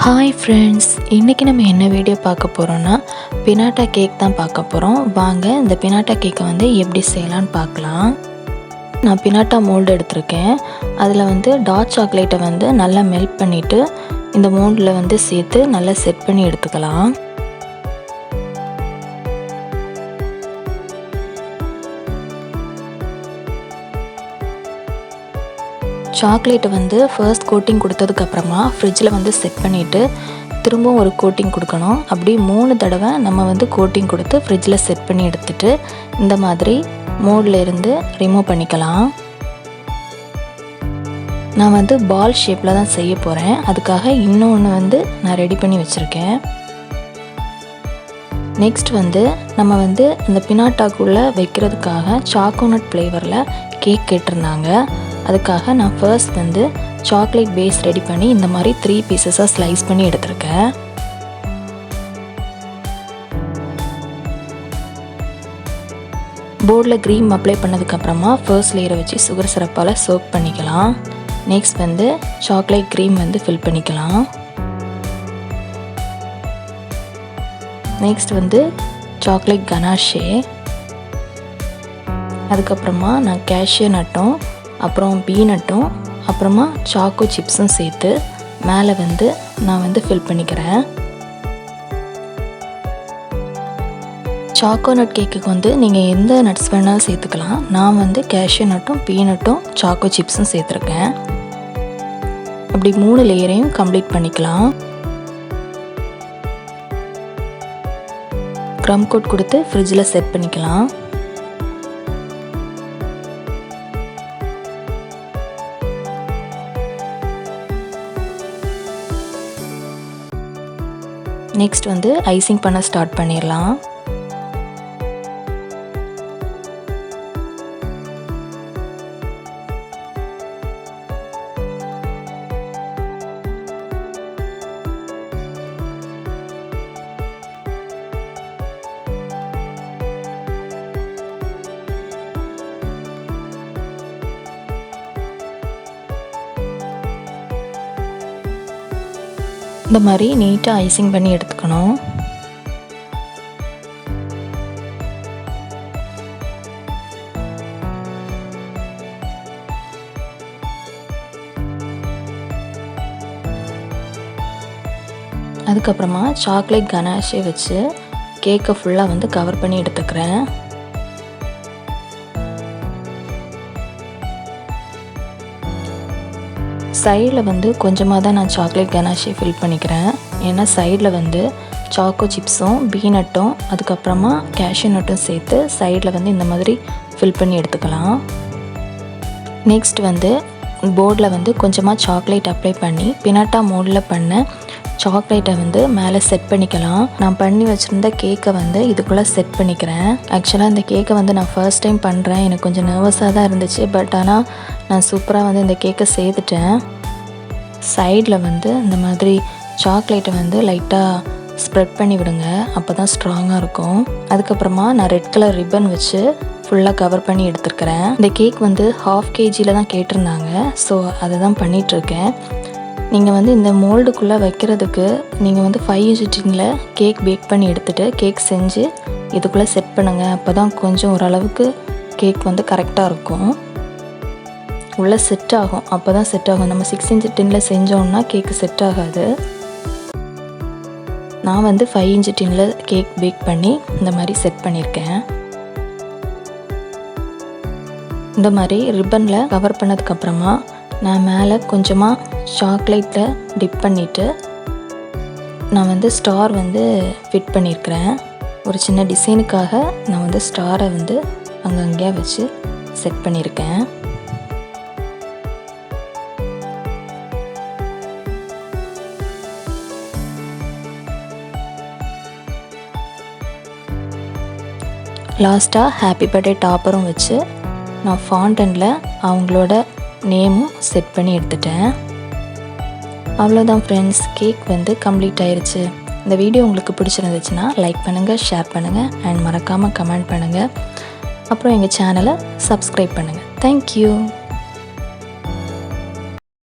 Hi friends, இன்றைக்கி நம்ம என்ன வீடியோ பார்க்க போகிறோன்னா பினாட்டா கேக் தான் பார்க்க போகிறோம். வாங்க இந்த பினாட்டா கேக்கை வந்து எப்படி செய்யலான்னு பார்க்கலாம். நான் பினாட்டா மோல்டு எடுத்திருக்கேன். அதில் வந்து டார்க் சாக்லேட்டை வந்து நல்லா மெல்ட் பண்ணிவிட்டு இந்த மோல்டில் வந்து சேர்த்து நல்லா செட் பண்ணி எடுத்துக்கலாம். சாக்லேட்டை வந்து ஃபர்ஸ்ட் கோட்டிங் கொடுத்ததுக்கப்புறமா ஃப்ரிட்ஜில் வந்து செட் பண்ணிவிட்டு திரும்பவும் ஒரு கோட்டிங் கொடுக்கணும். அப்படி 3 தடவை நம்ம வந்து கோட்டிங் கொடுத்து ஃப்ரிட்ஜில் செட் பண்ணி எடுத்துகிட்டு இந்த மாதிரி மோல்டில் இருந்து ரிமூவ் பண்ணிக்கலாம். நான் வந்து பால் ஷேப்பில் தான் செய்ய போகிறேன். அதுக்காக இன்னொன்று வந்து நான் ரெடி பண்ணி வச்சுருக்கேன். நெக்ஸ்ட் வந்து நம்ம வந்து இந்த பினாட்டாக்குள்ளே வைக்கிறதுக்காக சாக்கோனட் ஃப்ளேவரில் கேக் கேட்டிருந்தாங்க. அதுக்காக நான் ஃபர்ஸ்ட் வந்து சாக்லேட் பேஸ் ரெடி பண்ணி இந்த மாதிரி 3 பீசஸாக ஸ்லைஸ் பண்ணி எடுத்திருக்கேன். போர்டில் க்ரீம் அப்ளை பண்ணதுக்கப்புறமா ஃபர்ஸ்ட் லேயரை வச்சு சுகர் சிரப்பால் சோக் பண்ணிக்கலாம். நெக்ஸ்ட் வந்து சாக்லேட் க்ரீம் வந்து ஃபில் பண்ணிக்கலாம். நெக்ஸ்ட் வந்து சாக்லேட் கனாஷே, அதுக்கப்புறமா நான் கேஷ்யூ நட்டும் அப்புறம் பீனட்டும் அப்புறமா சாக்கோ சிப்ஸும் சேர்த்து மேலே வந்து நான் வந்து ஃபில் பண்ணிக்கிறேன். சாக்கோ நட் கேக்குக்கு வந்து நீங்கள் எந்த நட்ஸ் வேணாலும் சேர்த்துக்கலாம். நான் வந்து கேஷ்யூ நட்டும் பீனட்டும் சாக்கோ சிப்ஸும் சேர்த்துருக்கேன். அப்படி 3 லேயரையும் கம்ப்ளீட் பண்ணிக்கலாம். க்ரம் கோட் கொடுத்து ஃப்ரிட்ஜில் செட் பண்ணிக்கலாம். நெக்ஸ்ட் வந்து ஐசிங் பண்ண ஸ்டார்ட் பண்ணிடலாம். இந்த மாதிரி நீட்டாக ஐசிங் பண்ணி எடுத்துக்கணும். அதுக்கப்புறமா சாக்லேட் கனாஷே வச்சு கேக்கை ஃபுல்லாக வந்து கவர் பண்ணி எடுத்துக்கிறேன். சைடில் வந்து கொஞ்சமாக தான் நான் சாக்லேட் கனாஷே ஃபில் பண்ணிக்கிறேன். ஏன்னா சைடில் வந்து சாக்கோ சிப்ஸும் பீனட்டும் அதுக்கப்புறமா கேஷ்யூ நட்டும் சேர்த்து சைடில் வந்து இந்த மாதிரி ஃபில் பண்ணி எடுத்துக்கலாம். நெக்ஸ்ட் வந்து போர்டில் வந்து கொஞ்சமாக சாக்லேட் அப்ளை பண்ணி பினாட்டா மோல்டில் பண்ண சாக்லேட்டை வந்து மேலே செட் பண்ணிக்கலாம். நான் பண்ணி வச்சுருந்த கேக்கை வந்து இதுக்குள்ளே செட் பண்ணிக்கிறேன். ஆக்சுவலாக இந்த கேக்கை வந்து நான் ஃபர்ஸ்ட் டைம் பண்ணுறேன். எனக்கு கொஞ்சம் நர்வஸாக தான் இருந்துச்சு. பட் ஆனால் நான் சூப்பராக வந்து இந்த கேக்கை செய்துட்டேன். சைடில் வந்து இந்த மாதிரி சாக்லேட்டை வந்து லைட்டாக ஸ்ப்ரெட் பண்ணி விடுங்க, அப்போ தான் ஸ்ட்ராங்காக இருக்கும். அதுக்கப்புறமா நான் ரெட் கலர் ரிப்பன் வச்சு ஃபுல்லாக கவர் பண்ணி எடுத்துருக்கிறேன். இந்த கேக் வந்து 1/2 kg தான் கேட்டிருந்தாங்க. ஸோ அதை தான் பண்ணிகிட்ருக்கேன். நீங்கள் வந்து இந்த மோல்டுக்குள்ளே வைக்கிறதுக்கு நீங்கள் வந்து 5 inch டின்னில் கேக் பேக் பண்ணி எடுத்துகிட்டு கேக் செஞ்சு இதுக்குள்ளே செட் பண்ணுங்கள். அப்போ தான் கொஞ்சம் ஓரளவுக்கு கேக் வந்து கரெக்டாக இருக்கும், உள்ளே செட் ஆகும். அப்போ தான் செட் ஆகும். நம்ம 6 inch டின்னில் செஞ்சோம்னா கேக்கு செட் ஆகாது. நான் வந்து 5 inch டின்னில் கேக் பேக் பண்ணி இந்த மாதிரி செட் பண்ணியிருக்கேன். இந்த மாதிரி ரிப்பனில் கவர் பண்ணதுக்கப்புறமா நான் மேலே கொஞ்சமாக சாக்லேட்டில் டிப் பண்ணிவிட்டு நான் வந்து ஸ்டார் வந்து ஃபிட் பண்ணியிருக்கிறேன். ஒரு சின்ன டிசைனுக்காக நான் வந்து ஸ்டாரை வந்து அங்கங்கே வச்சு செட் பண்ணியிருக்கேன். லாஸ்ட்டாக ஹாப்பி பர்த்டே டாப்பரும் வச்சு நான் ஃபாண்டனில் அவங்களோட நேமும் செட் பண்ணி எடுத்துட்டேன். அவ்வளோதான் ஃப்ரெண்ட்ஸ், கேக் வந்து கம்ப்ளீட் ஆயிடுச்சு. இந்த வீடியோ உங்களுக்கு பிடிச்சிருந்துச்சுன்னா லைக் பண்ணுங்கள், ஷேர் பண்ணுங்கள் அண்ட் மறக்காமல் கமெண்ட் பண்ணுங்கள். அப்புறம் எங்கள் சேனலை சப்ஸ்கிரைப் பண்ணுங்கள். தேங்க்யூ.